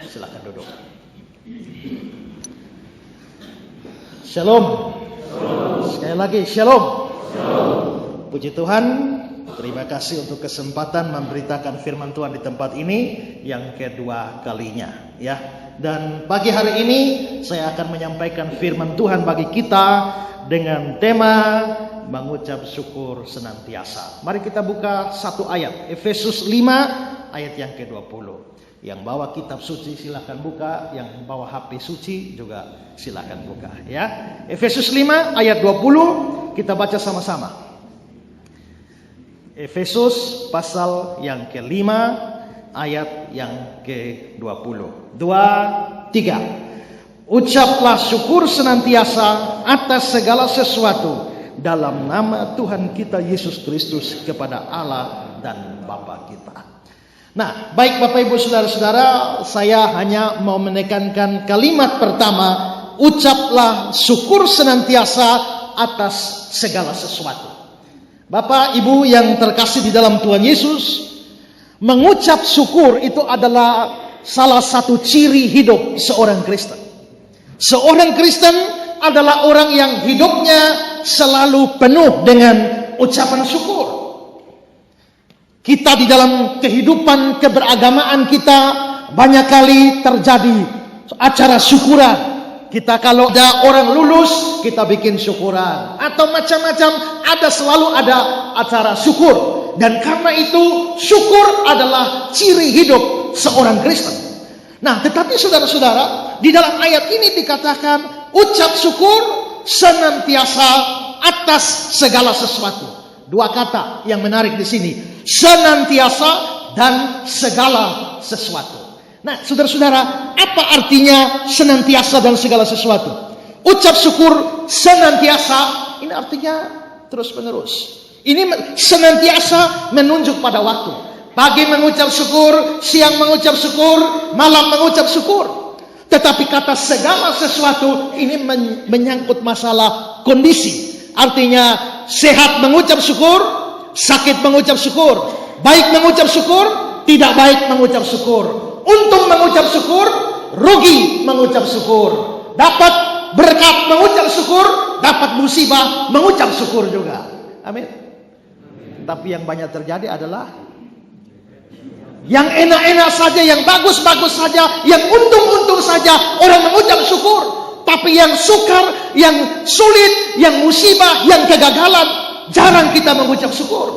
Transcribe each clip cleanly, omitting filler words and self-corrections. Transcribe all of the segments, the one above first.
Silakan duduk. Shalom. Sekali lagi shalom. Puji Tuhan, terima kasih untuk kesempatan memberitakan firman Tuhan di tempat ini yang kedua kalinya, ya. Dan pagi hari ini saya akan menyampaikan firman Tuhan bagi kita dengan tema mengucap syukur senantiasa. Mari kita buka satu ayat, Efesus 5 ayat yang ke-20. Yang bawa kitab suci silakan buka, yang bawa HP suci juga silakan buka, ya. Efesus 5 ayat 20 kita baca sama-sama. Efesus pasal yang ke-5 ayat yang ke-20. 2, 3. Ucaplah syukur senantiasa atas segala sesuatu dalam nama Tuhan kita Yesus Kristus kepada Allah dan Bapa kita. Nah, baik Bapak Ibu Saudara-saudara, saya hanya mau menekankan kalimat pertama, ucaplah syukur senantiasa atas segala sesuatu. Bapak Ibu yang terkasih di dalam Tuhan Yesus, mengucap syukur itu adalah salah satu ciri hidup seorang Kristen. Seorang Kristen adalah orang yang hidupnya selalu penuh dengan ucapan syukur. Kita di dalam kehidupan keberagamaan kita banyak kali terjadi acara syukuran. Kita kalau ada orang lulus, kita bikin syukuran. Atau macam-macam, selalu ada acara syukur. Dan karena itu, syukur adalah ciri hidup seorang Kristen. Nah, tetapi saudara-saudara, di dalam ayat ini dikatakan, ucap syukur senantiasa atas segala sesuatu. Dua kata yang menarik di sini, senantiasa dan segala sesuatu. Nah, saudara-saudara, apa artinya senantiasa dan segala sesuatu? Ucap syukur senantiasa, ini artinya terus-menerus. Ini senantiasa menunjuk pada waktu. Pagi mengucap syukur, siang mengucap syukur, malam mengucap syukur. Tetapi kata segala sesuatu ini menyangkut masalah kondisi. Artinya sehat mengucap syukur, sakit mengucap syukur, baik mengucap syukur, tidak baik mengucap syukur, untung mengucap syukur, rugi mengucap syukur, dapat berkat mengucap syukur, dapat musibah mengucap syukur juga. Amin. Tapi yang banyak terjadi adalah yang enak-enak saja, yang bagus-bagus saja, yang untung-untung saja orang mengucap syukur. Tapi yang sukar, yang sulit, yang musibah, yang kegagalan, jarang kita mengucap syukur.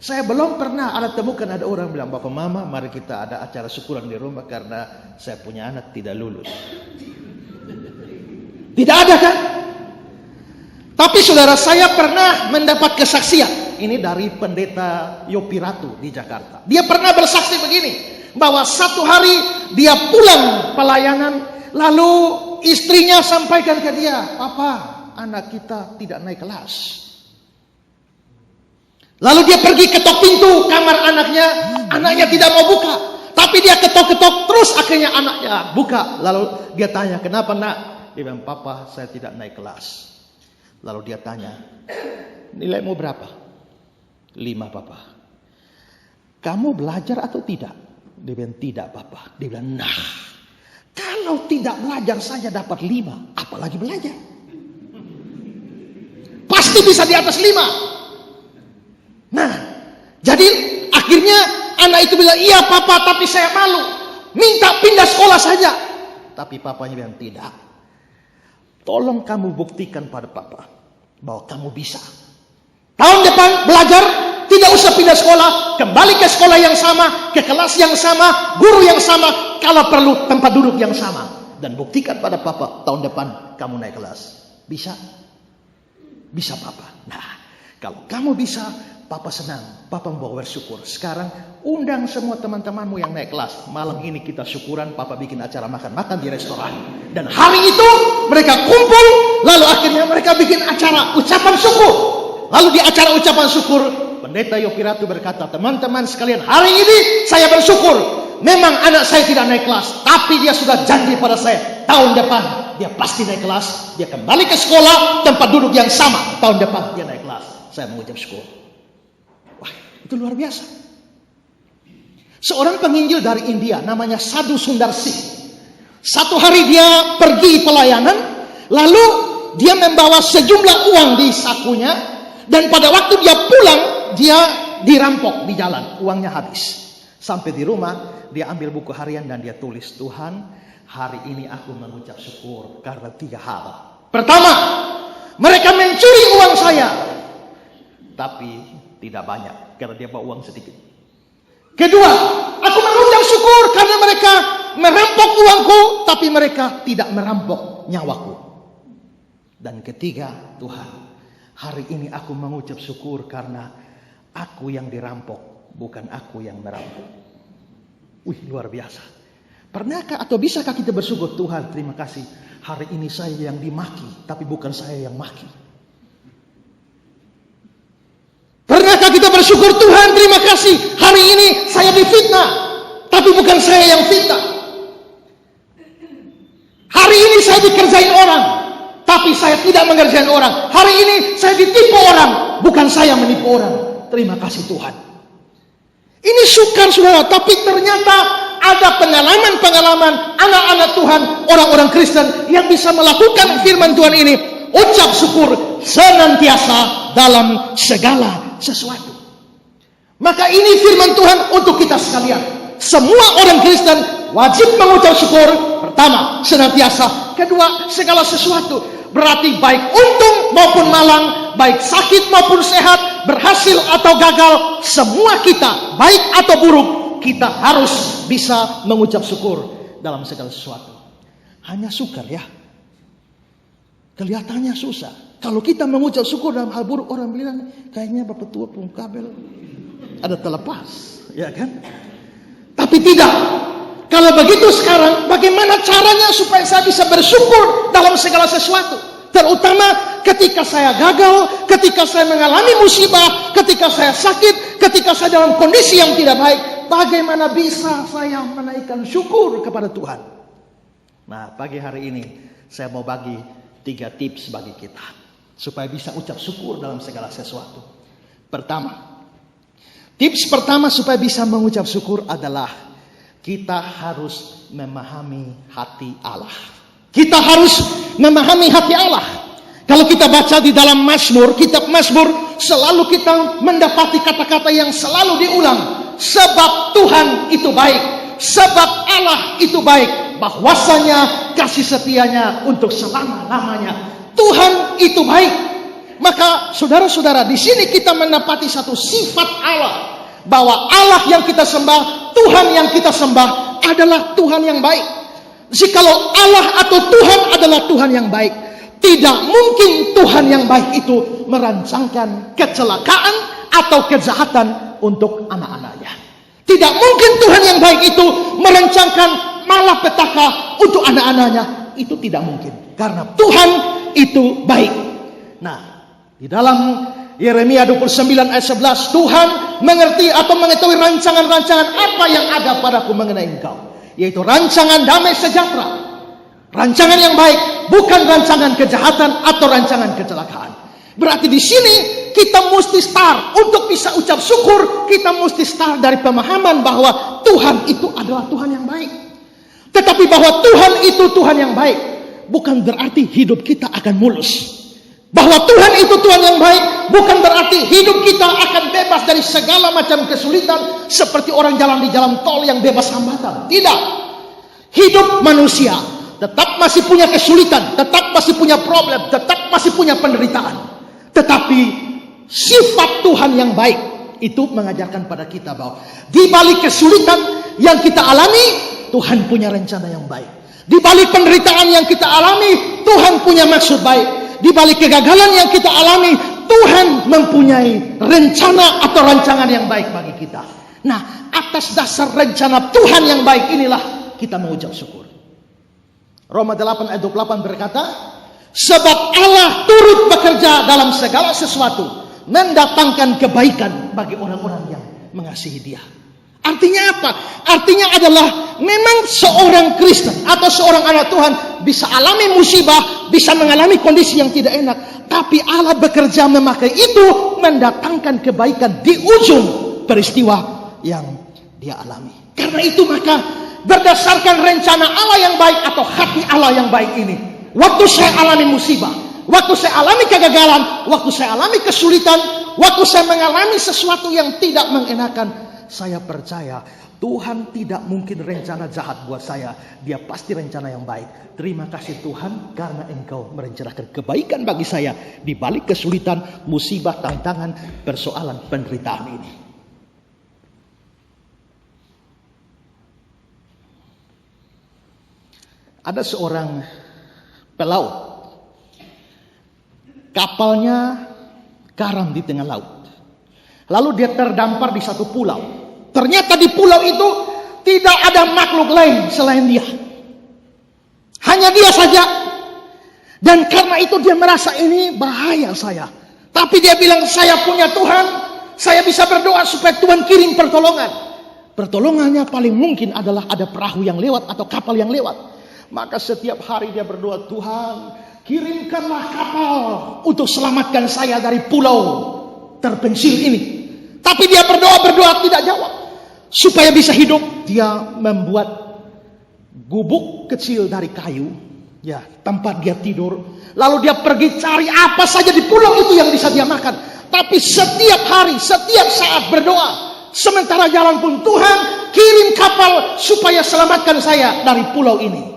Saya belum pernah temukan ada orang bilang, Bapak Mama, mari kita ada acara syukuran di rumah karena saya punya anak tidak lulus. Tidak ada kan? Tapi saudara, saya pernah mendapat kesaksian. Ini dari pendeta Yopi Ratu di Jakarta. Dia pernah bersaksi begini, bahwa satu hari dia pulang pelayanan, lalu istrinya sampaikan ke dia, Papa, anak kita tidak naik kelas. Lalu dia pergi ketok pintu kamar anaknya tidak mau buka. Tapi dia ketok-ketok terus, akhirnya anaknya buka. Lalu dia tanya, kenapa nak? Dia bilang, Papa, saya tidak naik kelas. Lalu dia tanya, nilaimu berapa? 5, Papa. Kamu belajar atau tidak? Dia bilang, tidak, Papa. Dia bilang, nah, kalau tidak belajar saja dapat 5, apalagi belajar. Pasti bisa di atas 5. Nah, jadi akhirnya anak itu bilang, iya Papa, tapi saya malu. Minta pindah sekolah saja. Tapi papanya bilang, tidak. Tolong kamu buktikan pada Papa bahwa kamu bisa. Tahun depan belajar, tidak usah pindah sekolah, kembali ke sekolah yang sama, ke kelas yang sama, guru yang sama, kalau perlu tempat duduk yang sama. Dan buktikan pada Papa, tahun depan kamu naik kelas. Bisa? Bisa Papa. Nah, kalau kamu bisa, Papa senang, Papa mau bersyukur. Sekarang undang semua teman-temanmu yang naik kelas. Malam ini kita syukuran, Papa bikin acara makan-makan di restoran. Dan hari itu mereka kumpul, lalu akhirnya mereka bikin acara ucapan syukur. Lalu di acara ucapan syukur, Pendeta Yopi Ratu berkata, teman-teman sekalian, hari ini saya bersyukur. Memang anak saya tidak naik kelas, tapi dia sudah janji pada saya, tahun depan dia pasti naik kelas. Dia kembali ke sekolah, tempat duduk yang sama, tahun depan dia naik kelas. Saya mengucap syukur. Wah, itu luar biasa. Seorang penginjil dari India namanya Sadhu Sundar Singh. Satu hari dia pergi pelayanan, lalu dia membawa sejumlah uang di sakunya, dan pada waktu dia pulang, dia dirampok di jalan, uangnya habis. Sampai di rumah, dia ambil buku harian dan dia tulis, Tuhan, hari ini aku mengucap syukur karena 3 hal. Pertama, mereka mencuri uang saya, tapi tidak banyak karena dia bawa uang sedikit. Kedua, aku mengucap syukur karena mereka merampok uangku, tapi mereka tidak merampok nyawaku. Dan ketiga, Tuhan, hari ini aku mengucap syukur karena aku yang dirampok, bukan aku yang merampok. Wih, luar biasa. Pernahkah atau bisakah kita bersyukur, Tuhan terima kasih, hari ini saya yang dimaki, tapi bukan saya yang maki. Pernahkah kita bersyukur, Tuhan terima kasih, hari ini saya difitnah, tapi bukan saya yang fitnah. Hari ini saya dikerjain orang, tapi saya tidak mengerjain orang. Hari ini saya ditipu orang, bukan saya menipu orang. Terima kasih Tuhan. Ini sukar saudara, tapi ternyata ada pengalaman-pengalaman anak-anak Tuhan, orang-orang Kristen yang bisa melakukan firman Tuhan ini. Ucap syukur senantiasa dalam segala sesuatu. Maka ini firman Tuhan untuk kita sekalian. Semua orang Kristen wajib mengucap syukur. Pertama, senantiasa. Kedua, segala sesuatu. Berarti baik untung maupun malang, baik sakit maupun sehat, berhasil atau gagal, semua kita, baik atau buruk, kita harus bisa mengucap syukur dalam segala sesuatu. Hanya sukar ya. Kelihatannya susah. Kalau kita mengucap syukur dalam hal buruk, orang bilang kayaknya bapak tua pun kabel ada terlepas, ya kan? Tapi tidak. Kalau begitu sekarang, bagaimana caranya supaya saya bisa bersyukur dalam segala sesuatu? Terutama ketika saya gagal, ketika saya mengalami musibah, ketika saya sakit, ketika saya dalam kondisi yang tidak baik. Bagaimana bisa saya menaikkan syukur kepada Tuhan? Nah, pagi hari ini saya mau bagi 3 tips bagi kita supaya bisa ucap syukur dalam segala sesuatu. Pertama, tips pertama supaya bisa mengucap syukur adalah kita harus memahami hati Allah. Kita harus memahami hati Allah. Kalau kita baca di dalam Mazmur, kitab Mazmur, selalu kita mendapati kata-kata yang selalu diulang. Sebab Tuhan itu baik, sebab Allah itu baik, bahwasanya kasih setianya untuk selama-lamanya. Tuhan itu baik. Maka saudara-saudara, di sini kita mendapati satu sifat Allah, bahwa Allah yang kita sembah, Tuhan yang kita sembah adalah Tuhan yang baik. Jikalau Allah atau Tuhan adalah Tuhan yang baik, tidak mungkin Tuhan yang baik itu merancangkan kecelakaan atau kejahatan untuk anak-anaknya. Tidak mungkin Tuhan yang baik itu merancangkan malapetaka untuk anak-anaknya. Itu tidak mungkin, karena Tuhan itu baik. Nah, di dalam Yeremia 29 ayat 11, Tuhan mengerti atau mengetahui rancangan-rancangan apa yang ada padaku mengenai engkau, yaitu rancangan damai sejahtera, rancangan yang baik, bukan rancangan kejahatan atau rancangan kecelakaan. Berarti di sini kita mesti start untuk bisa ucap syukur. Kita mesti start dari pemahaman bahwa Tuhan itu adalah Tuhan yang baik. Tetapi bahwa Tuhan itu Tuhan yang baik bukan berarti hidup kita akan mulus. Bahwa Tuhan itu Tuhan yang baik bukan berarti hidup kita akan bebas dari segala macam kesulitan seperti orang jalan di jalan tol yang bebas hambatan. Tidak. Hidup manusia tetap masih punya kesulitan, tetap masih punya problem, tetap masih punya penderitaan. Tetapi sifat Tuhan yang baik itu mengajarkan pada kita bahwa di balik kesulitan yang kita alami, Tuhan punya rencana yang baik. Di balik penderitaan yang kita alami, Tuhan punya maksud baik. Di balik kegagalan yang kita alami, Tuhan mempunyai rencana atau rancangan yang baik bagi kita. Nah, atas dasar rencana Tuhan yang baik inilah kita mengucap syukur. Roma 8 ayat 28 berkata, sebab Allah turut bekerja dalam segala sesuatu, mendatangkan kebaikan bagi orang-orang yang mengasihi Dia. Artinya apa? Artinya adalah memang seorang Kristen atau seorang anak Tuhan bisa alami musibah, bisa mengalami kondisi yang tidak enak, tapi Allah bekerja memakai itu mendatangkan kebaikan di ujung peristiwa yang dia alami. Karena itu maka berdasarkan rencana Allah yang baik atau hati Allah yang baik ini, waktu saya alami musibah, waktu saya alami kegagalan, waktu saya alami kesulitan, waktu saya mengalami sesuatu yang tidak mengenakan, saya percaya Tuhan tidak mungkin rencana jahat buat saya. Dia pasti rencana yang baik. Terima kasih Tuhan karena Engkau merencanakan kebaikan bagi saya di balik kesulitan, musibah, tantangan, persoalan, penderitaan ini. Ada seorang pelaut. Kapalnya karam di tengah laut. Lalu dia terdampar di satu pulau. Ternyata di pulau itu tidak ada makhluk lain selain dia. Hanya dia saja. Dan karena itu dia merasa ini bahaya saya. Tapi dia bilang saya punya Tuhan. Saya bisa berdoa supaya Tuhan kirim pertolongan. Pertolongannya paling mungkin adalah ada perahu yang lewat atau kapal yang lewat. Maka setiap hari dia berdoa, Tuhan kirimkanlah kapal untuk selamatkan saya dari pulau terpencil ini. Tapi dia berdoa tidak jawab. Supaya bisa hidup, dia membuat gubuk kecil dari kayu, ya, tempat dia tidur. Lalu dia pergi cari apa saja di pulau itu yang bisa dia makan. Tapi setiap hari, setiap saat berdoa. Sementara jalan pun, Tuhan kirim kapal supaya selamatkan saya dari pulau ini.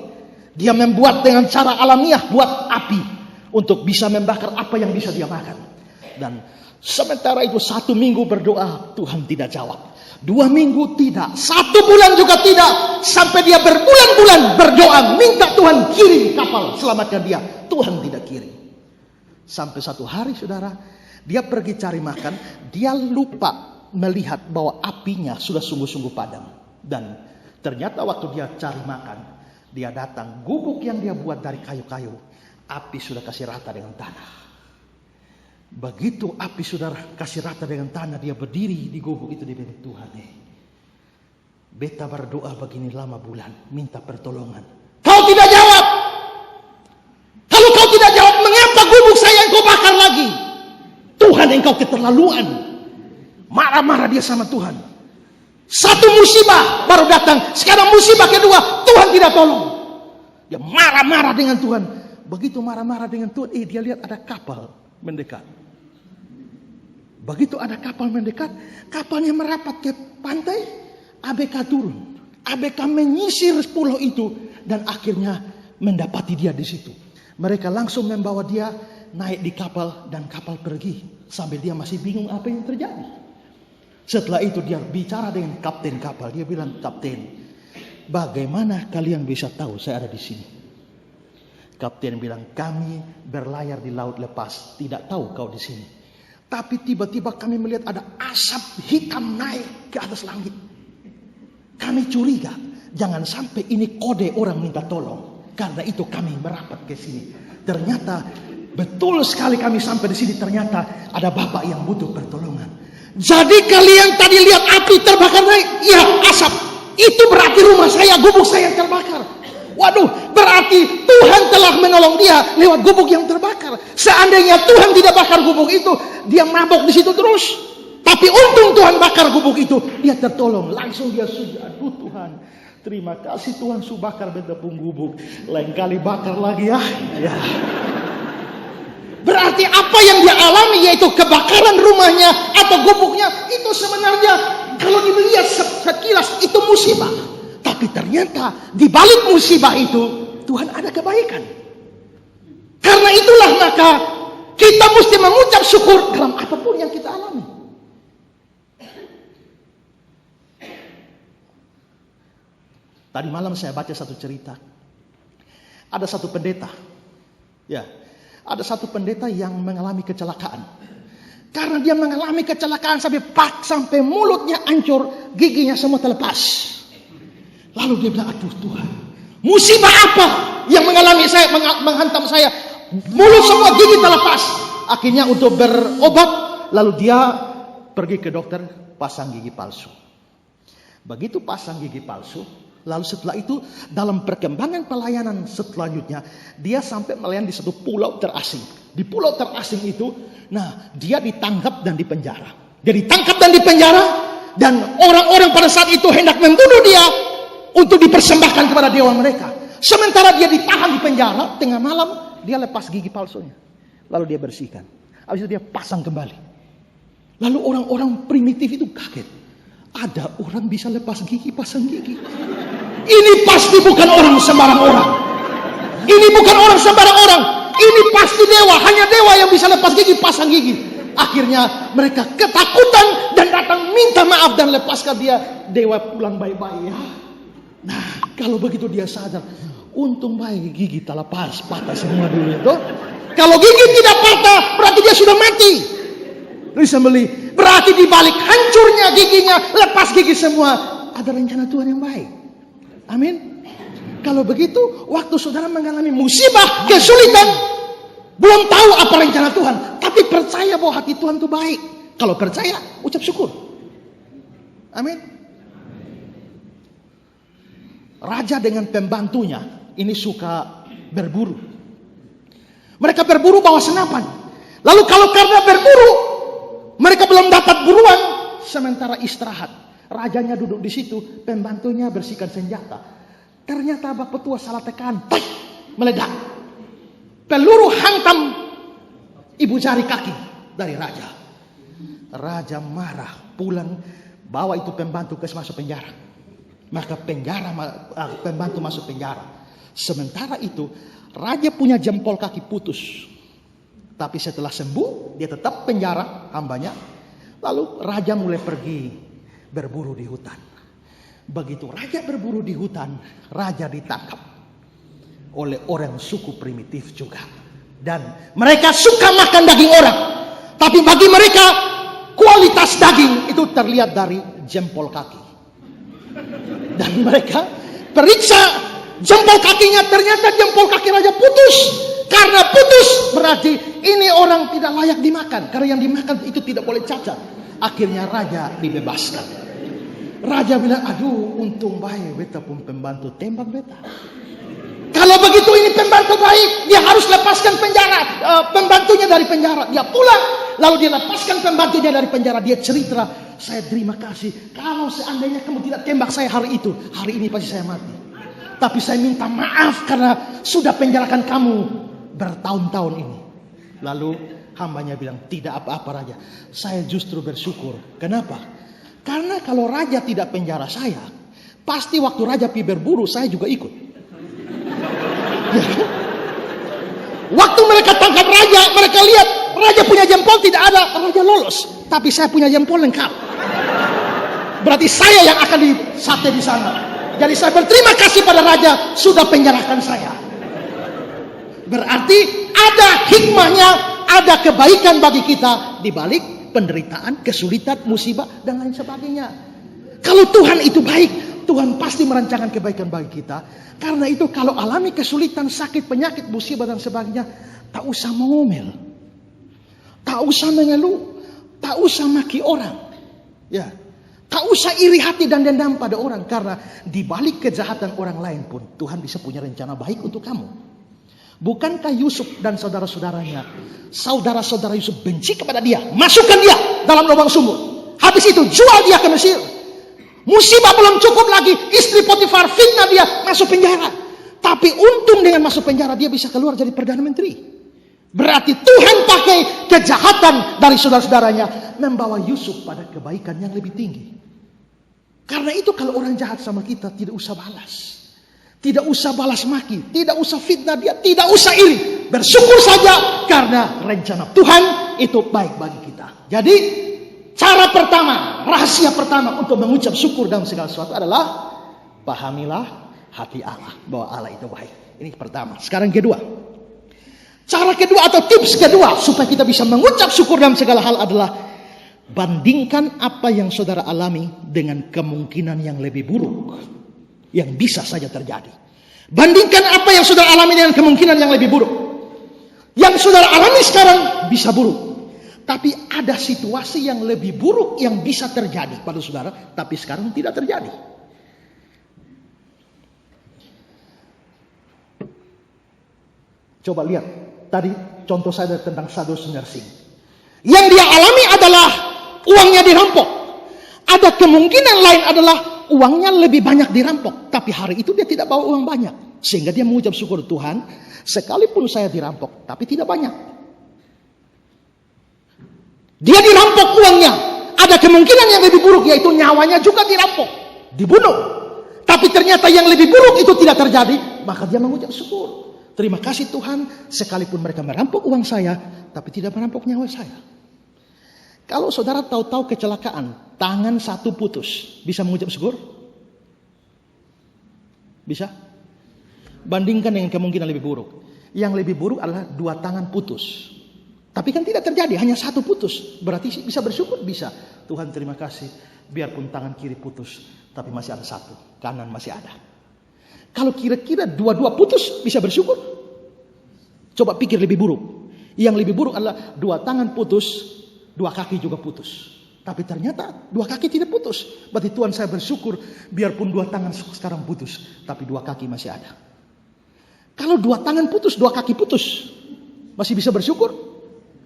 Dia membuat dengan cara alamiah, buat api untuk bisa membakar apa yang bisa dia makan. Dan sementara itu 1 minggu berdoa, Tuhan tidak jawab. 2 minggu tidak, 1 bulan juga tidak, sampai dia berbulan-bulan berdoa minta Tuhan kirim kapal selamatkan dia. Tuhan tidak kirim. Sampai satu hari saudara, dia pergi cari makan, dia lupa melihat bahwa apinya sudah sungguh-sungguh padam. Dan ternyata waktu dia cari makan, dia datang, gubuk yang dia buat dari kayu-kayu, api sudah kasih rata dengan tanah. Begitu api sudah kasih rata dengan tanah, dia berdiri di gubuk itu, dia bilang, Tuhan beta berdoa begini lama bulan, minta pertolongan. Kau tidak jawab. Kalau kau tidak jawab, mengapa gubuk saya engkau bakar lagi? Tuhan, engkau keterlaluan. Marah-marah dia sama Tuhan. 1 musibah baru datang, sekarang musibah kedua, Tuhan tidak tolong. Dia marah-marah dengan Tuhan. Begitu marah-marah dengan Tuhan, dia lihat ada kapal mendekat. Begitu ada kapal mendekat, kapalnya merapat ke pantai, ABK turun. ABK menyisir pulau itu dan akhirnya mendapati dia di situ. Mereka langsung membawa dia naik di kapal dan kapal pergi sambil dia masih bingung apa yang terjadi. Setelah itu dia bicara dengan kapten kapal. Dia bilang, Kapten, bagaimana kalian bisa tahu saya ada di sini? Kapten bilang, kami berlayar di laut lepas, tidak tahu kau di sini. Tapi tiba-tiba kami melihat ada asap hitam naik ke atas langit. Kami curiga, jangan sampai ini kode orang minta tolong. Karena itu kami merapat ke sini. Ternyata betul sekali kami sampai di sini, ternyata ada bapak yang butuh pertolongan. Jadi kalian tadi lihat api terbakar naik? Iya, asap. Itu berarti rumah saya, gubuk saya yang terbakar. Waduh, berarti Tuhan telah menolong dia lewat gubuk yang terbakar. Seandainya Tuhan tidak bakar gubuk itu, dia mabok di situ terus. Tapi untung Tuhan bakar gubuk itu, dia tertolong. Langsung dia sujud, aduh Tuhan, terima kasih Tuhan su bakar betapung gubuk. Lain kali bakar lagi ya. Berarti apa yang dia alami, yaitu kebakaran rumahnya atau gubuknya, itu sebenarnya kalau dilihat sekilas itu musibah. Tapi ternyata di balik musibah itu Tuhan ada kebaikan. Karena itulah maka kita mesti mengucap syukur dalam apapun yang kita alami. Tadi malam saya baca satu cerita. Ada satu pendeta. Ya, ada satu pendeta yang mengalami kecelakaan. Karena dia mengalami kecelakaan sampai mulutnya hancur, giginya semua terlepas. Lalu dia bilang, aduh Tuhan, musibah apa yang menghantam saya? Mulut semua, gigi terlepas. Akhirnya untuk berobat, lalu dia pergi ke dokter, pasang gigi palsu. Begitu pasang gigi palsu, lalu setelah itu dalam perkembangan pelayanan selanjutnya, dia sampai melayani di satu pulau terasing. Di pulau terasing itu, nah dia ditangkap dan dipenjara. Dia ditangkap dan dipenjara. dan orang-orang pada saat itu hendak membunuh dia untuk dipersembahkan kepada dewa mereka. Sementara dia ditahan di penjara, tengah malam dia lepas gigi palsunya. Lalu dia bersihkan. Habis itu dia pasang kembali. Lalu orang-orang primitif itu kaget. Ada orang bisa lepas gigi, pasang gigi. Ini pasti bukan orang sembarang orang. Ini bukan orang sembarang orang. Ini pasti dewa. Hanya dewa yang bisa lepas gigi, pasang gigi. Akhirnya mereka ketakutan dan datang minta maaf dan lepaskan dia. Dewa pulang baik-baik ya. Nah, kalau begitu dia sadar, untung baik gigi tak lepas, patah semua dulu itu. Kalau gigi tidak patah, berarti dia sudah mati. Disembelih. Berarti di balik hancurnya giginya, lepas gigi semua, ada rencana Tuhan yang baik. Amin. Kalau begitu, waktu saudara mengalami musibah, kesulitan, belum tahu apa rencana Tuhan, tapi percaya bahwa hati Tuhan itu baik. Kalau percaya, ucap syukur. Amin. Raja dengan pembantunya ini suka berburu. Mereka berburu bawa senapan. Lalu kalau karena berburu, mereka belum dapat buruan, sementara istirahat. Rajanya duduk di situ, pembantunya bersihkan senjata. Ternyata bak petua salah tekan, tak, meledak. Peluru hantam ibu jari kaki dari raja. Raja marah, pulang bawa itu pembantu ke masuk penjara. Maka pembantu masuk penjara. Sementara itu raja punya jempol kaki putus. Tapi setelah sembuh dia tetap penjara hambanya. Lalu raja mulai pergi berburu di hutan. Begitu raja berburu di hutan, raja ditangkap oleh orang suku primitif juga. Dan mereka suka makan daging orang. Tapi bagi mereka kualitas daging itu terlihat dari jempol kaki. Dan mereka periksa jempol kakinya, ternyata jempol kaki raja putus. Karena putus berarti ini orang tidak layak dimakan. Karena yang dimakan itu tidak boleh cacat. Akhirnya raja dibebaskan. Raja bilang, aduh untung baik beta pun pembantu tembak beta. Kalau begitu ini pembantu baik, dia harus lepaskan pembantunya dari penjara. Dia pulang, lalu dia lepaskan pembantunya dari penjara. Dia cerita, saya terima kasih. Kalau seandainya kamu tidak tembak saya hari itu, hari ini pasti saya mati. Tapi saya minta maaf karena sudah penjarakan kamu bertahun-tahun ini. Lalu hambanya bilang, tidak apa-apa raja. Saya justru bersyukur. Kenapa? Karena kalau raja tidak penjara saya, pasti waktu raja pergi berburu, saya juga ikut. Ya. Waktu mereka tangkap raja, mereka lihat raja punya jempol tidak ada, raja lolos. Tapi saya punya jempol lengkap. Berarti saya yang akan disate di sana. Jadi saya berterima kasih pada raja sudah penjarakan saya. Berarti ada hikmahnya, ada kebaikan bagi kita di balik penderitaan, kesulitan, musibah dan lain sebagainya. Kalau Tuhan itu baik, Tuhan pasti merancangkan kebaikan bagi kita. Karena itu kalau alami kesulitan, sakit, penyakit, musibah dan sebagainya, tak usah mengomel, tak usah mengeluh, tak usah maki orang, ya, tak usah iri hati dan dendam pada orang. Karena di balik kejahatan orang lain pun Tuhan bisa punya rencana baik untuk kamu. Bukankah Yusuf dan saudara-saudaranya, saudara-saudara Yusuf benci kepada dia, masukkan dia dalam lubang sumur. Habis itu jual dia ke Mesir. Musibah belum cukup lagi, istri Potifar fitnah dia, masuk penjara. Tapi untung dengan masuk penjara dia bisa keluar jadi Perdana Menteri. Berarti Tuhan pakai kejahatan dari saudara-saudaranya membawa Yusuf pada kebaikan yang lebih tinggi. Karena itu kalau orang jahat sama kita tidak usah balas. Tidak usah balas maki, tidak usah fitnah dia, tidak usah iri. Bersyukur saja karena rencana Tuhan itu baik bagi kita. Jadi cara pertama, rahasia pertama untuk mengucap syukur dalam segala sesuatu adalah pahamilah hati Allah, bahwa Allah itu baik. Ini pertama. Sekarang kedua. Cara kedua atau tips kedua supaya kita bisa mengucap syukur dalam segala hal adalah bandingkan apa yang saudara alami dengan kemungkinan yang lebih buruk yang bisa saja terjadi. Bandingkan apa yang saudara alami dengan kemungkinan yang lebih buruk. Yang saudara alami sekarang bisa buruk. Tapi ada situasi yang lebih buruk yang bisa terjadi pada saudara, tapi sekarang tidak terjadi. Coba lihat, tadi contoh saya tentang Sadus Nursing. Yang dia alami adalah uangnya dirampok. Ada kemungkinan lain adalah uangnya lebih banyak dirampok. Tapi hari itu dia tidak bawa uang banyak. Sehingga dia mengucap syukur, Tuhan, sekalipun saya dirampok, tapi tidak banyak. Dia dirampok uangnya. Ada kemungkinan yang lebih buruk, yaitu nyawanya juga dirampok, dibunuh. Tapi ternyata yang lebih buruk itu tidak terjadi. Maka dia mengucap syukur. Terima kasih Tuhan, sekalipun mereka merampok uang saya, tapi tidak merampok nyawa saya. Kalau saudara tahu-tahu kecelakaan, tangan satu putus, bisa mengucap syukur? Bisa? Bandingkan dengan kemungkinan lebih buruk. Yang lebih buruk adalah 2 tangan putus. Tapi kan tidak terjadi, hanya 1 putus. Berarti bisa bersyukur? Bisa. Tuhan terima kasih, biarpun tangan kiri putus, tapi masih ada 1, kanan masih ada. Kalau kira-kira 2 putus, bisa bersyukur? Coba pikir lebih buruk. Yang lebih buruk adalah 2 tangan putus, 2 kaki juga putus. Tapi ternyata 2 kaki tidak putus. Berarti Tuhan, saya bersyukur biarpun 2 tangan sekarang putus, tapi 2 kaki masih ada. Kalau 2 tangan putus, 2 kaki putus, masih bisa bersyukur?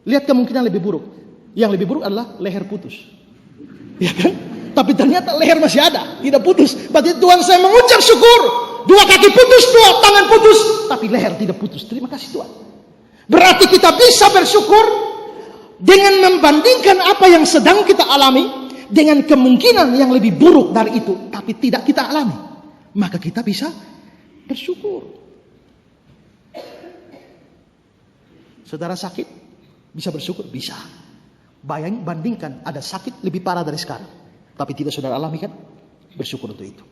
Lihat kemungkinan lebih buruk. Yang lebih buruk adalah leher putus. Ya kan? Tapi ternyata leher masih ada, tidak putus. Berarti Tuhan, saya mengucap syukur. 2 kaki putus, 2 tangan putus, tapi leher tidak putus. Terima kasih Tuhan. Berarti kita bisa bersyukur dengan membandingkan apa yang sedang kita alami dengan kemungkinan yang lebih buruk dari itu, tapi tidak kita alami. Maka kita bisa bersyukur. Saudara sakit, bisa bersyukur? Bisa. Bandingkan, ada sakit lebih parah dari sekarang, tapi tidak saudara alami kan? Bersyukur untuk itu.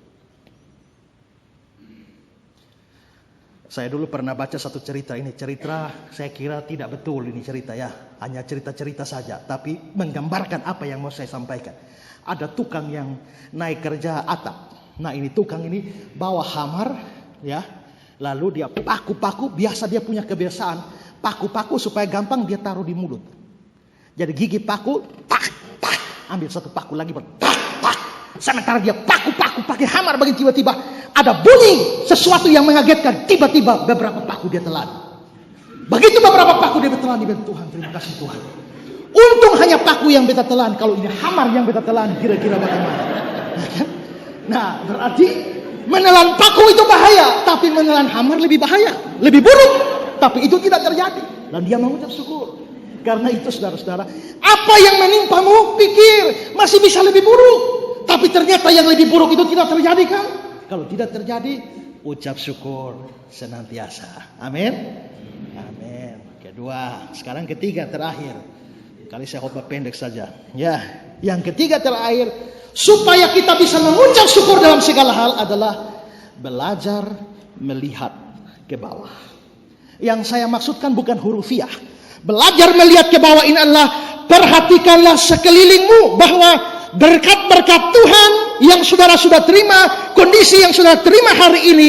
Saya dulu pernah baca satu cerita. Ini cerita saya kira tidak betul ini cerita ya. Hanya cerita-cerita saja. Tapi menggambarkan apa yang mau saya sampaikan. Ada tukang yang naik kerja atap. Nah ini tukang ini bawa hammer ya. Lalu dia paku-paku. Biasa dia punya kebiasaan. Paku-paku supaya gampang dia taruh di mulut. Jadi gigi paku. Tak, tak. Ambil satu paku lagi. Tak, tak. Sementara dia paku-paku pakai hammer. Bagi tiba-tiba ada bunyi sesuatu yang mengagetkan. Tiba-tiba beberapa paku dia telan. Begitu beberapa paku dia telan, dia bilang, Tuhan terima kasih Tuhan. Untung hanya paku yang beta telan. Kalau ini hammer yang beta telan, kira-kira bagaimana? Nah berarti menelan paku itu bahaya. Tapi menelan hammer lebih bahaya, lebih buruk. Tapi itu tidak terjadi. Dan dia mengucap syukur. Karena itu saudara-saudara, apa yang menimpamu, pikir masih bisa lebih buruk. Tapi ternyata yang lebih buruk itu tidak terjadi kan? Kalau tidak terjadi, ucap syukur senantiasa. Amin. Amin. Kedua, sekarang ketiga terakhir. Kali saya khotbah pendek saja. Ya, yang ketiga terakhir, supaya kita bisa mengucap syukur dalam segala hal adalah belajar melihat ke bawah. Yang saya maksudkan bukan hurufiah. Belajar melihat ke bawah ini adalah perhatikanlah sekelilingmu bahwa berkat-berkat Tuhan yang saudara sudah terima, kondisi yang saudara terima hari ini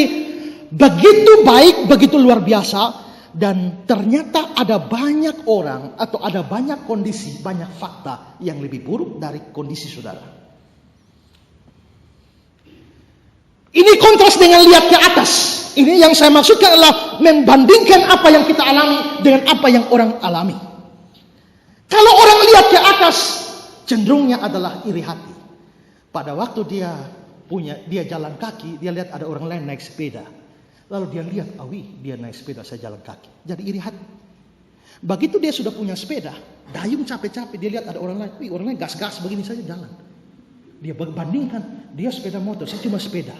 begitu baik, begitu luar biasa. Dan ternyata ada banyak orang atau ada banyak kondisi, banyak fakta yang lebih buruk dari kondisi saudara. Ini kontras dengan lihat ke atas. Ini yang saya maksudkan adalah membandingkan apa yang kita alami dengan apa yang orang alami. Kalau orang lihat ke atas, cenderungnya adalah iri hati. Pada waktu dia jalan kaki, dia lihat ada orang lain naik sepeda. Lalu dia lihat, dia naik sepeda, saya jalan kaki. Jadi iri hati. Begitu dia sudah punya sepeda, dayung capek-capek, dia lihat ada orang lain. Orang lain gas-gas begini saja jalan. Dia bandingkan, dia sepeda motor, saya cuma sepeda.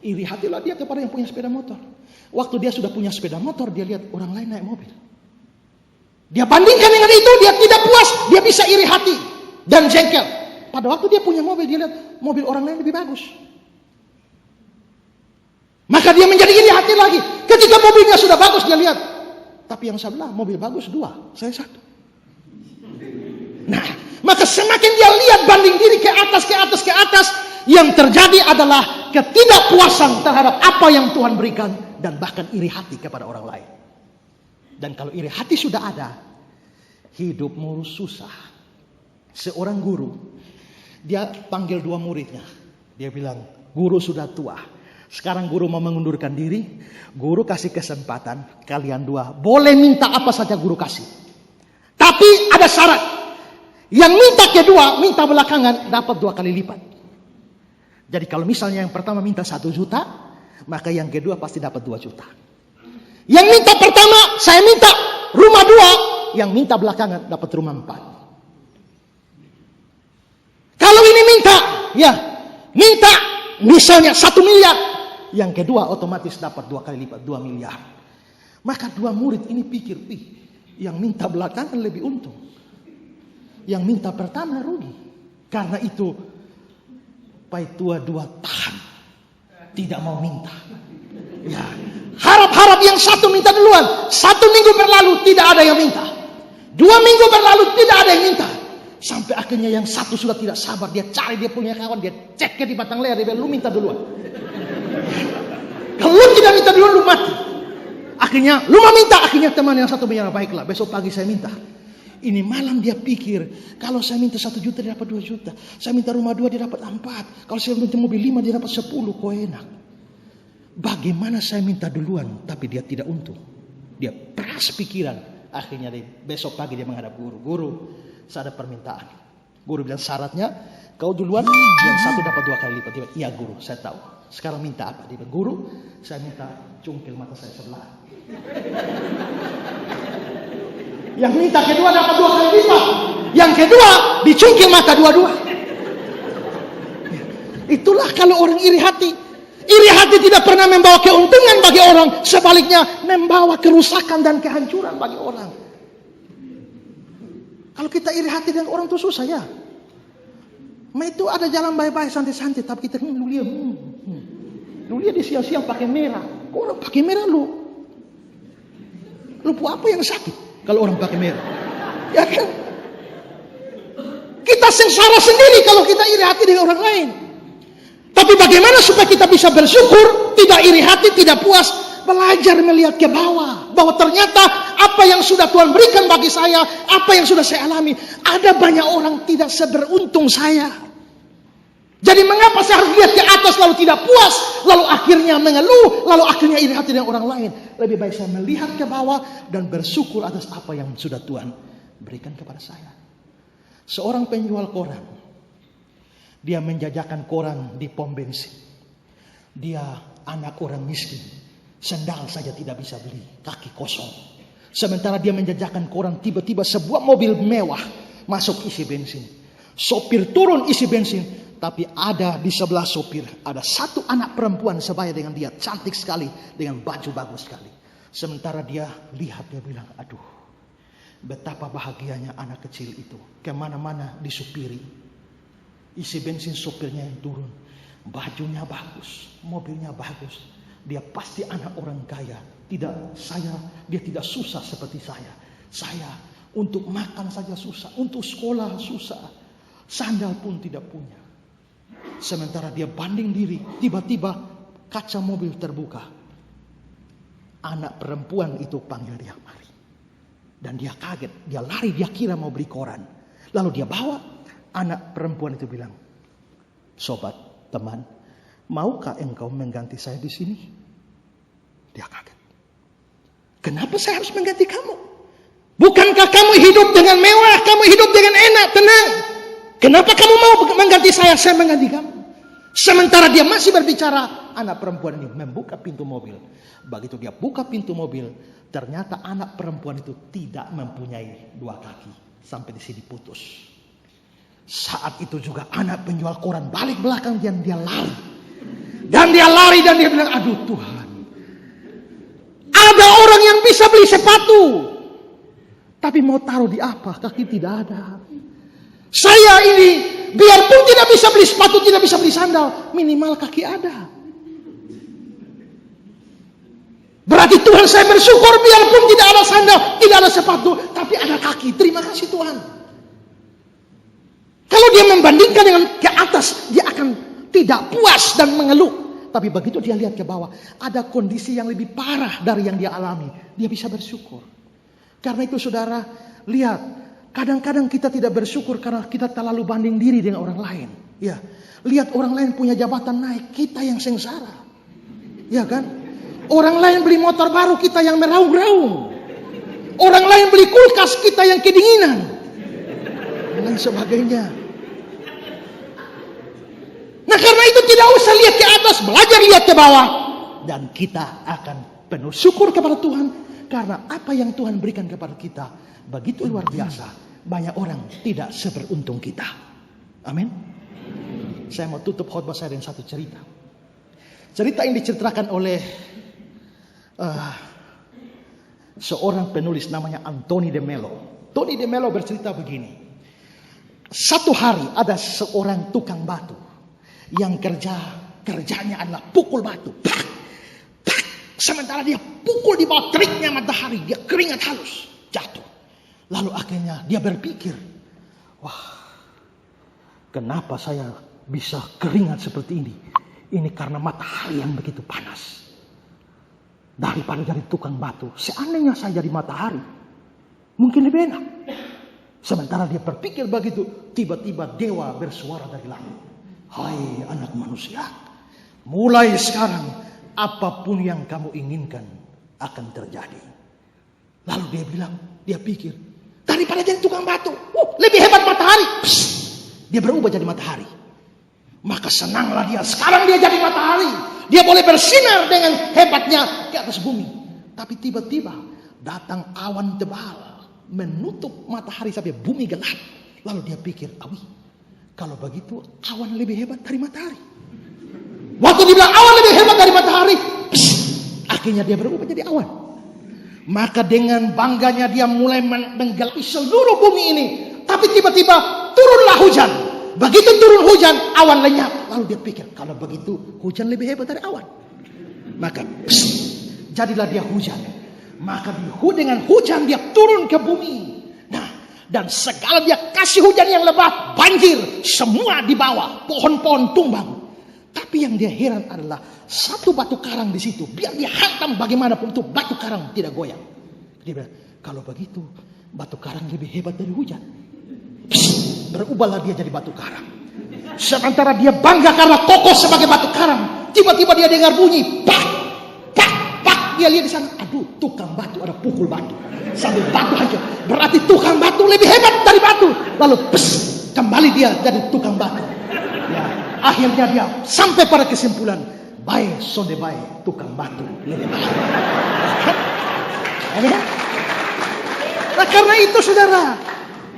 Iri hatilah dia kepada yang punya sepeda motor. Waktu dia sudah punya sepeda motor, dia lihat orang lain naik mobil. Dia bandingkan dengan itu, dia tidak puas, dia bisa iri hati dan jengkel. Pada waktu dia punya mobil, dia lihat mobil orang lain lebih bagus. Maka dia menjadi iri hati lagi. Ketika mobilnya sudah bagus, dia lihat. Tapi yang sebelah mobil bagus 2, saya 1. Nah, maka semakin dia lihat banding diri ke atas, yang terjadi adalah ketidakpuasan terhadap apa yang Tuhan berikan dan bahkan iri hati kepada orang lain. Dan kalau iri hati sudah ada, hidupmu susah. Seorang guru, dia panggil 2 muridnya. Dia bilang, guru sudah tua. Sekarang guru mau mengundurkan diri. Guru kasih kesempatan, kalian 2 boleh minta apa saja guru kasih. Tapi ada syarat. Yang minta kedua, minta belakangan, dapat 2 kali lipat. Jadi kalau misalnya yang pertama minta 1 juta, maka yang kedua pasti dapat 2 juta. Yang minta pertama, saya minta rumah 2, yang minta belakangan dapat rumah 4. Kalau ini minta misalnya 1 miliar, yang kedua otomatis dapat 2 kali lipat, 2 miliar. Maka 2 murid ini pikir, yang minta belakangan lebih untung. Yang minta pertama rugi. Karena itu Paitua 2 tahan, tidak mau minta. Ya, harap-harap yang satu minta duluan. 1 minggu berlalu tidak ada yang minta. 2 minggu berlalu tidak ada yang minta. Sampai akhirnya yang satu sudah tidak sabar. Dia cari dia punya kawan, dia ceknya di batang leher. Dia bilang, lu minta duluan. Kalau lu tidak minta duluan, lu mati. Akhirnya lu mau minta. Akhirnya teman yang satu bilang, baiklah besok pagi saya minta. Ini malam dia pikir, kalau saya minta 1 juta dia dapat 2 juta. Saya minta rumah 2 dia dapat 4. Kalau saya minta mobil 5 dia dapat 10. Kok enak. Bagaimana saya minta duluan tapi dia tidak untung. Dia peras pikiran. Akhirnya besok pagi dia menghadap guru. Guru, saya ada permintaan. Guru bilang syaratnya kau duluan, yang satu dapat 2 kali lipat. Dia bilang, iya guru, saya tahu. Sekarang minta apa? Dia bilang, guru, saya minta cungkil mata saya sebelah. Yang minta kedua dapat 2 kali lipat. Yang kedua dicungkil mata 2-2. Itulah kalau orang iri hati. Iri hati tidak pernah membawa keuntungan bagi orang. Sebaliknya membawa kerusakan dan kehancuran bagi orang. Kalau kita iri hati dengan orang itu susah ya. Itu ada jalan baik-baik santai-santai. Tapi kita lu lihat di siang-siang pakai merah. Kok orang pakai merah lu? Lu apa yang sakit? Kalau orang pakai merah, ya kan? Kita sengsara sendiri kalau kita iri hati dengan orang lain. Tapi bagaimana supaya kita bisa bersyukur, tidak iri hati, tidak puas, belajar melihat ke bawah, bahwa ternyata apa yang sudah Tuhan berikan bagi saya, apa yang sudah saya alami, ada banyak orang tidak seberuntung saya. Jadi mengapa saya harus lihat ke atas lalu tidak puas, lalu akhirnya mengeluh, lalu akhirnya iri hati dengan orang lain. Lebih baik saya melihat ke bawah dan bersyukur atas apa yang sudah Tuhan berikan kepada saya. Seorang penjual koran, dia menjajakan koran di pom bensin. Dia anak orang miskin, sendal saja tidak bisa beli, kaki kosong. Sementara dia menjajakan koran, tiba-tiba sebuah mobil mewah masuk isi bensin. Sopir turun isi bensin. Tapi ada di sebelah sopir, ada 1 anak perempuan sebaya dengan dia, cantik sekali, dengan baju bagus sekali. Sementara dia lihat, dia bilang, aduh, betapa bahagianya anak kecil itu. Kemana-mana disupiri. Isi bensin sopirnya yang turun. Bajunya bagus, mobilnya bagus. Dia pasti anak orang kaya. Dia tidak susah seperti saya. Saya untuk makan saja susah, untuk sekolah susah. Sandal pun tidak punya. Sementara dia banding diri, tiba-tiba kaca mobil terbuka. Anak perempuan itu panggil dia, mari. Dan dia kaget, dia lari, dia kira mau beli koran. Lalu dia bawa, anak perempuan itu bilang, sobat, teman, maukah engkau mengganti saya di sini? Dia kaget. Kenapa saya harus mengganti kamu? Bukankah kamu hidup dengan mewah, kamu hidup dengan enak, tenang? Kenapa kamu mau mengganti saya? Saya mengganti kamu. Sementara dia masih berbicara, anak perempuan ini membuka pintu mobil. Begitu dia buka pintu mobil, ternyata anak perempuan itu tidak mempunyai 2 kaki. Sampai di sini putus. Saat itu juga anak penjual koran balik belakang dan dia lari. Dan dia bilang, aduh Tuhan. Ada orang yang bisa beli sepatu. Tapi mau taruh di apa? Kaki tidak ada. Saya ini biarpun tidak bisa beli sepatu, tidak bisa beli sandal, minimal kaki ada. Berarti Tuhan saya bersyukur biarpun tidak ada sandal, tidak ada sepatu, tapi ada kaki. Terima kasih Tuhan. Kalau dia membandingkan dengan ke atas, dia akan tidak puas dan mengeluh. Tapi begitu dia lihat ke bawah, ada kondisi yang lebih parah dari yang dia alami. Dia bisa bersyukur. Karena itu saudara, lihat. Kadang-kadang kita tidak bersyukur karena kita terlalu banding diri dengan orang lain. Ya, lihat orang lain punya jabatan naik, kita yang sengsara. Ya kan? Orang lain beli motor baru, kita yang meraung-raung. Orang lain beli kulkas, kita yang kedinginan. Dan lain sebagainya. Nah karena itu tidak usah lihat ke atas, belajar lihat ke bawah. Dan kita akan penuh syukur kepada Tuhan. Karena apa yang Tuhan berikan kepada kita begitu luar biasa. Banyak orang tidak seberuntung kita. Amin. Saya mau tutup khotbah saya dengan satu cerita. Cerita yang diceritakan oleh seorang penulis namanya Anthony de Mello. Tony de Mello bercerita begini. Satu hari ada seorang tukang batu yang kerjanya adalah pukul batu. Pak, pak. Sementara dia pukul di bawah teriknya matahari, dia keringat halus, jatuh. Lalu akhirnya dia berpikir, wah, kenapa saya bisa keringat seperti ini? Ini karena matahari yang begitu panas. Daripada jadi tukang batu, seandainya saya jadi matahari, mungkin lebih enak. Sementara dia berpikir begitu, tiba-tiba dewa bersuara dari langit. Hai anak manusia, mulai sekarang apapun yang kamu inginkan akan terjadi. Lalu dia pikir, daripada jadi tukang batu, lebih hebat matahari. Psst, dia berubah jadi matahari. Maka senanglah dia, sekarang dia jadi matahari. Dia boleh bersinar dengan hebatnya di atas bumi. Tapi tiba-tiba datang awan tebal, menutup matahari sampai bumi gelap. Lalu dia pikir, kalau begitu awan lebih hebat dari matahari. Waktu dia bilang awan lebih hebat dari matahari, akhirnya dia berubah jadi awan. Maka dengan bangganya dia mulai menggelapi seluruh bumi ini. Tapi tiba-tiba turunlah hujan. Begitu turun hujan, awan lenyap. Lalu dia pikir, kalau begitu hujan lebih hebat dari awan. Maka jadilah dia hujan. Maka dengan hujan dia turun ke bumi. Nah, dan segala dia kasih hujan yang lebat, banjir, semua di bawah, pohon-pohon tumbang. Tapi yang dia heran adalah satu batu karang di situ. Biar dia hantam bagaimanapun itu batu karang tidak goyang. Dia bilang, kalau begitu batu karang lebih hebat dari hujan. Berubahlah dia jadi batu karang. Sementara dia bangga karena kokoh sebagai batu karang. Tiba-tiba dia dengar bunyi, pak. Dia lihat di sana, aduh tukang batu ada pukul batu sambil batu hancur. Berarti tukang batu lebih hebat dari batu. Lalu kembali dia jadi tukang batu. Ya, akhirnya dia sampai pada kesimpulan, baik sonde baik tukang batu lebih baik. Nah karena itu saudara,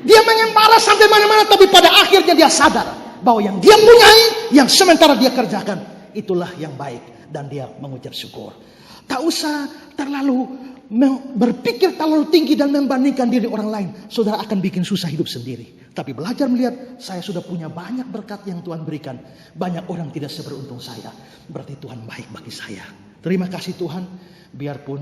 dia mengembara sampai mana-mana, tapi pada akhirnya dia sadar bahwa yang dia punyai, yang sementara dia kerjakan, itulah yang baik, dan dia mengucap syukur. Tak usah terlalu berpikir terlalu tinggi dan membandingkan diri orang lain. Saudara akan bikin susah hidup sendiri. Tapi belajar melihat, saya sudah punya banyak berkat yang Tuhan berikan. Banyak orang tidak seberuntung saya. Berarti Tuhan baik bagi saya. Terima kasih Tuhan. Biarpun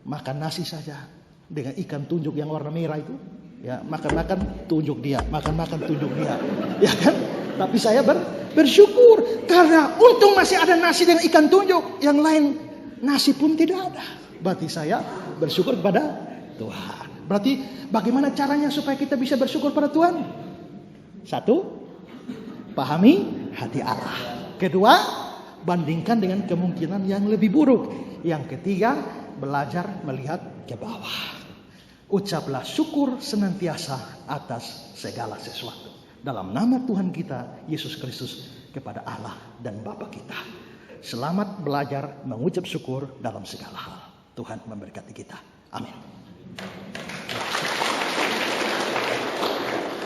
makan nasi saja dengan ikan tunjuk yang warna merah itu, ya makan-makan tunjuk dia, makan-makan tunjuk dia, ya kan? Tapi saya bersyukur karena untung masih ada nasi dengan ikan tunjuk. Yang lain nasi pun tidak ada. Berarti saya bersyukur kepada Tuhan. Berarti bagaimana caranya supaya kita bisa bersyukur pada Tuhan? Satu, pahami hati Allah. Kedua, bandingkan dengan kemungkinan yang lebih buruk. Yang ketiga, belajar melihat ke bawah. Ucaplah syukur senantiasa atas segala sesuatu. Dalam nama Tuhan kita, Yesus Kristus, kepada Allah dan Bapa kita. Selamat belajar mengucap syukur dalam segala hal. Tuhan memberkati kita. Amin.